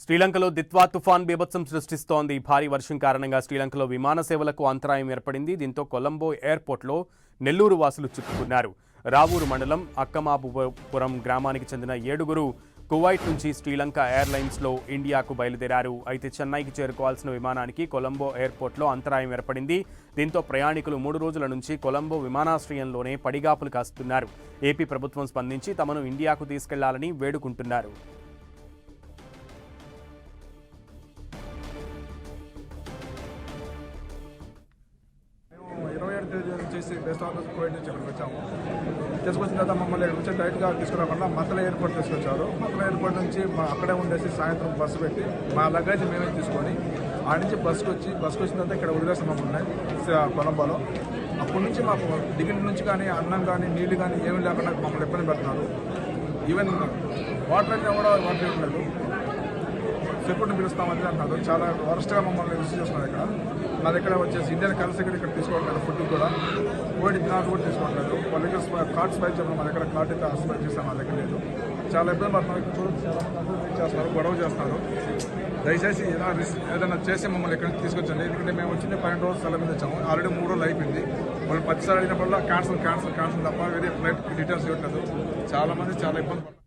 శ్రీలంకలో దిత్వా తుఫాన్ బీభత్సం సృష్టిస్తోంది. భారీ వర్షం కారణంగా శ్రీలంకలో విమాన సేవలకు అంతరాయం ఏర్పడింది. దీంతో కొలంబో ఎయిర్పోర్ట్లో నెల్లూరు వాసులు చిక్కుకున్నారు. రావూరు మండలం అక్కమాపురం గ్రామానికి చెందిన 7గురు కువైట్ నుంచి శ్రీలంక ఎయిర్లైన్స్లో ఇండియాకు బయలుదేరారు. అయితే చెన్నైకి చేరుకోవాల్సిన విమానానికి కొలంబో ఎయిర్పోర్ట్లో అంతరాయం ఏర్పడింది. దీంతో ప్రయాణికులు 3 రోజుల నుంచి కొలంబో విమానాశ్రయంలోనే పడిగాపులు కాస్తున్నారు. ఏపీ ప్రభుత్వం స్పందించి తమను ఇండియాకు తీసుకెళ్లాలని వేడుకుంటున్నారు. చేసి బెస్ట్ ఆఫీస్ కువైట్ నుంచి ఇక్కడికి వచ్చాము. తీసుకొచ్చిన తర్వాత మమ్మల్ని ఇక్కడ నుంచి డైరెక్ట్గా తీసుకురాకుండా మత్తల ఎయిర్పోర్ట్ తీసుకొచ్చారు. మత్తల ఎయిర్పోర్ట్ నుంచి అక్కడే ఉండేసి సాయంత్రం బస్సు పెట్టి మా లగేజ్ మేమే తీసుకొని ఆడ నుంచి బస్సుకు వచ్చిన తర్వాత ఇక్కడ వదిలేసాం మమ్మల్ని కొలంబోలో. అప్పటి నుంచి మాకు దిగిన నుంచి కానీ అన్నం కానీ నీళ్లు కానీ ఏమీ లేకుండా మమ్మల్ని ఇబ్బంది పెడుతున్నారు. ఈవెన్ వాటర్ అయితే కూడా వాటర్ ఇవ్వట్లేదు. సెక్యూరిటీ పిలుస్తామని అంటున్నారు. చాలా వరస్ట్గా మమ్మల్ని రిసీవ్ చేస్తున్నారు. ఇక్కడ నా దగ్గర వచ్చేసి ఇండియన్ కరెన్సీ ఇక్కడ తీసుకోవట్లేదు. ఫుడ్ కూడా కోవిడ్ దినాలు కూడా తీసుకోవట్లేదు. వాళ్ళ దగ్గర కార్డ్స్ స్వైప్ చెప్పడం మా దగ్గర కార్డు అయితే స్వైప్ చేస్తాం, మా దగ్గర లేదు. చాలా ఇబ్బంది పడుతున్నారు. ఇక్కడ చూడండి, చాలా మంది చేస్తున్నారు, గొడవ చేస్తున్నారు. దయచేసి ఏదైనా చేసి మమ్మల్ని ఇక్కడ తీసుకొచ్చండి. ఎందుకంటే మేము వచ్చింది 12 రోజులు సెలవు మీద వచ్చాము. ఆల్రెడీ 3 రోజులు అయిపోయింది. వాళ్ళు 10 సార్లు అయినప్పుడు క్యాన్సిల్ తప్ప వేరే ఫ్లైట్ డీటెయిల్స్ ఇవ్వట్లేదు. చాలా మంది చాలా ఇబ్బంది పడుతున్నారు.